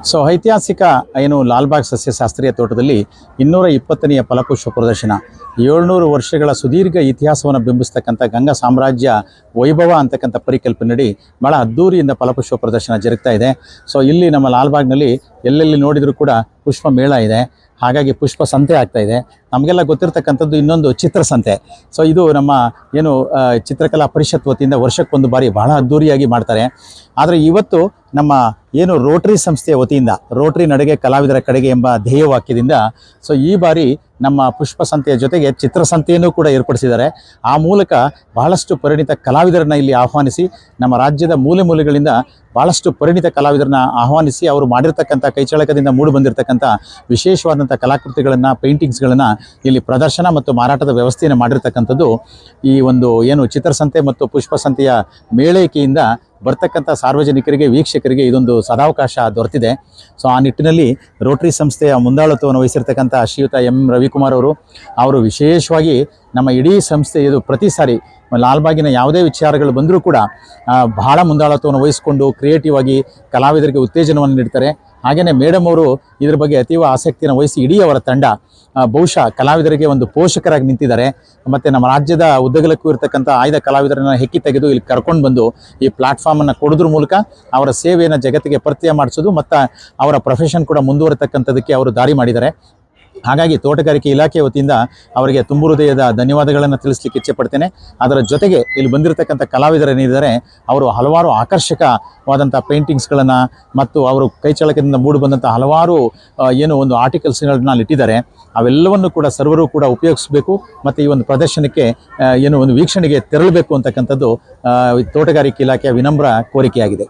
So ಐತಿಹಾಸಿಕ ಏನು ಲಾಲ್ಬಾಗ್ ಸಸ್ಯಶಾಸ್ತ್ರೀಯ ತೋಟದಲ್ಲಿ 220ನೇ ಫಲಪುಷ್ಪ ಪ್ರದರ್ಶನ 700 ವರ್ಷಗಳ ಸುದೀರ್ಘ ಇತಿಹಾಸವನ್ನು ಬಿಂಬಿಸ್ತಕ್ಕಂಥ ಗಂಗಾ ಸಾಮ್ರಾಜ್ಯ ವೈಭವ ಅಂತಕ್ಕಂಥ ಪರಿಕಲ್ಪನೆಯಡಿ ಭಾಳ ಅದ್ದೂರಿಯಿಂದ ಫಲಪುಷ್ಪ ಪ್ರದರ್ಶನ ಜರುಗ್ತಾ ಇದೆ. ಸೊ ಇಲ್ಲಿ ನಮ್ಮ ಲಾಲ್ಬಾಗ್ನಲ್ಲಿ ಎಲ್ಲೆಲ್ಲಿ ನೋಡಿದರೂ ಕೂಡ ಪುಷ್ಪ ಮೇಳ ಇದೆ. ಹಾಗಾಗಿ ಪುಷ್ಪ ಸಂತೆ ಆಗ್ತಾ ಇದೆ. ನಮಗೆಲ್ಲ ಗೊತ್ತಿರತಕ್ಕಂಥದ್ದು ಇನ್ನೊಂದು ಚಿತ್ರಸಂತೆ. ಸೊ ಇದು ನಮ್ಮ ಏನು ಚಿತ್ರಕಲಾ ಪರಿಷತ್ ವತಿಯಿಂದ ವರ್ಷಕ್ಕೊಂದು ಬಾರಿ ಬಹಳ ಅದ್ದೂರಿಯಾಗಿ ಮಾಡ್ತಾರೆ. ಆದರೆ ಇವತ್ತು ನಮ್ಮ ಏನು ರೋಟರಿ ಸಂಸ್ಥೆಯ ವತಿಯಿಂದ ರೋಟರಿ ನಡೆಗೆ ಕಲಾವಿದರ ಕಡೆಗೆ ಎಂಬ ಧ್ಯೇಯವಾಕ್ಯದಿಂದ ಸೊ ಈ ಬಾರಿ ನಮ್ಮ ಪುಷ್ಪ ಸಂತೆಯ ಜೊತೆಗೆ ಚಿತ್ರಸಂತೆಯನ್ನು ಕೂಡ ಏರ್ಪಡಿಸಿದ್ದಾರೆ. ಆ ಮೂಲಕ ಬಹಳಷ್ಟು ಪರಿಣಿತ ಕಲಾವಿದರನ್ನು ಇಲ್ಲಿ ಆಹ್ವಾನಿಸಿ ನಮ್ಮ ರಾಜ್ಯದ ಮೂಲೆ ಮೂಲೆಗಳಿಂದ ಭಾಳಷ್ಟು ಪರಿಣಿತ ಕಲಾವಿದರನ್ನ ಆಹ್ವಾನಿಸಿ ಅವರು ಮಾಡಿರ್ತಕ್ಕಂಥ ಕೈಚಳಕದಿಂದ ಮೂಡಿ ಬಂದಿರತಕ್ಕಂಥ ವಿಶೇಷವಾದಂಥ ಕಲಾಕೃತಿಗಳನ್ನು ಪೇಂಟಿಂಗ್ಸ್ಗಳನ್ನು ಇಲ್ಲಿ ಪ್ರದರ್ಶನ ಮತ್ತು ಮಾರಾಟದ ವ್ಯವಸ್ಥೆಯನ್ನು ಮಾಡಿರ್ತಕ್ಕಂಥದ್ದು ಈ ಒಂದು ಏನು ಚಿತ್ರಸಂತೆ ಮತ್ತು ಪುಷ್ಪ ಸಂತೆಯ ಮೇಳೈಕೆಯಿಂದ ಬರ್ತಕ್ಕಂಥ ಸಾರ್ವಜನಿಕರಿಗೆ ವೀಕ್ಷಕರಿಗೆ ಇದೊಂದು ಸದಾವಕಾಶ ದೊರೆತಿದೆ. ಸೊ ಆ ನಿಟ್ಟಿನಲ್ಲಿ ರೋಟರಿ ಸಂಸ್ಥೆಯ ಮುಂದಾಳತ್ವವನ್ನು ವಹಿಸಿರ್ತಕ್ಕಂಥ ಶ್ರೀಯುತ ಎಂ ರವಿಕುಮಾರ್ ಅವರು ವಿಶೇಷವಾಗಿ ನಮ್ಮ ಇಡೀ ಸಂಸ್ಥೆ ಇದು ಪ್ರತಿ ಸಾರಿ ಲಾಲ್ಬಾಗಿನ ಯಾವುದೇ ವಿಚಾರಗಳು ಬಂದರೂ ಕೂಡ ಬಹಳ ಮುಂದಾಳತ್ವವನ್ನು ವಹಿಸಿಕೊಂಡು ಕ್ರಿಯೇಟಿವ್ ಆಗಿ ಕಲಾವಿದರಿಗೆ ಉತ್ತೇಜನವನ್ನು ನೀಡ್ತಾರೆ. ಹಾಗೆಯೇ ಮೇಡಮ್ ಅವರು ಇದ್ರ ಬಗ್ಗೆ ಅತೀವ ಆಸಕ್ತಿಯನ್ನು ವಹಿಸಿ ಇಡೀ ಅವರ ತಂಡ ಬಹುಶಃ ಕಲಾವಿದರಿಗೆ ಒಂದು ಪೋಷಕರಾಗಿ ನಿಂತಿದ್ದಾರೆ. ಮತ್ತು ನಮ್ಮ ರಾಜ್ಯದ ಉದ್ದಗಲಕ್ಕೂ ಇರತಕ್ಕಂಥ ಆಯ್ದ ಕಲಾವಿದರನ್ನು ಹೆಕ್ಕಿ ತೆಗೆದು ಇಲ್ಲಿ ಕರ್ಕೊಂಡು ಬಂದು ಈ ಪ್ಲಾಟ್ಫಾರ್ಮನ್ನು ಕೊಡೋದ್ರ ಮೂಲಕ ಅವರ ಸೇವೆಯನ್ನು ಜಗತ್ತಿಗೆ ಪರಿಚಯ ಮಾಡಿಸೋದು ಮತ್ತು ಅವರ ಪ್ರೊಫೆಷನ್ ಕೂಡ ಮುಂದುವರೆತಕ್ಕಂಥದ್ದಕ್ಕೆ ಅವರು ದಾರಿ ಮಾಡಿದ್ದಾರೆ. ಹಾಗಾಗಿ ತೋಟಗಾರಿಕೆ ಇಲಾಖೆ ವತಿಯಿಂದ ಅವರಿಗೆ ತುಂಬು ಹೃದಯದ ಧನ್ಯವಾದಗಳನ್ನು ತಿಳಿಸ್ಲಿಕ್ಕೆ ಇಚ್ಛೆಪಡ್ತೇನೆ. ಅದರ ಜೊತೆಗೆ ಇಲ್ಲಿ ಬಂದಿರತಕ್ಕಂಥ ಕಲಾವಿದರೇನಿದ್ದಾರೆ ಅವರು ಹಲವಾರು ಆಕರ್ಷಕವಾದಂಥ ಪೇಂಟಿಂಗ್ಸ್ಗಳನ್ನು ಮತ್ತು ಅವರು ಕೈಚಳಕದಿಂದ ಮೂಡಿ ಬಂದಂಥ ಹಲವಾರು ಏನು ಒಂದು ಆರ್ಟಿಕಲ್ಸ್ಗಳನ್ನ ಇಟ್ಟಿದ್ದಾರೆ. ಅವೆಲ್ಲವನ್ನು ಕೂಡ ಸರ್ವರು ಕೂಡ ಉಪಯೋಗಿಸಬೇಕು ಮತ್ತು ಈ ಒಂದು ಪ್ರದರ್ಶನಕ್ಕೆ ಏನು ಒಂದು ವೀಕ್ಷಣೆಗೆ ತೆರಳಬೇಕು ಅಂತಕ್ಕಂಥದ್ದು ತೋಟಗಾರಿಕೆ ಇಲಾಖೆಯ ವಿನಮ್ರ ಕೋರಿಕೆಯಾಗಿದೆ.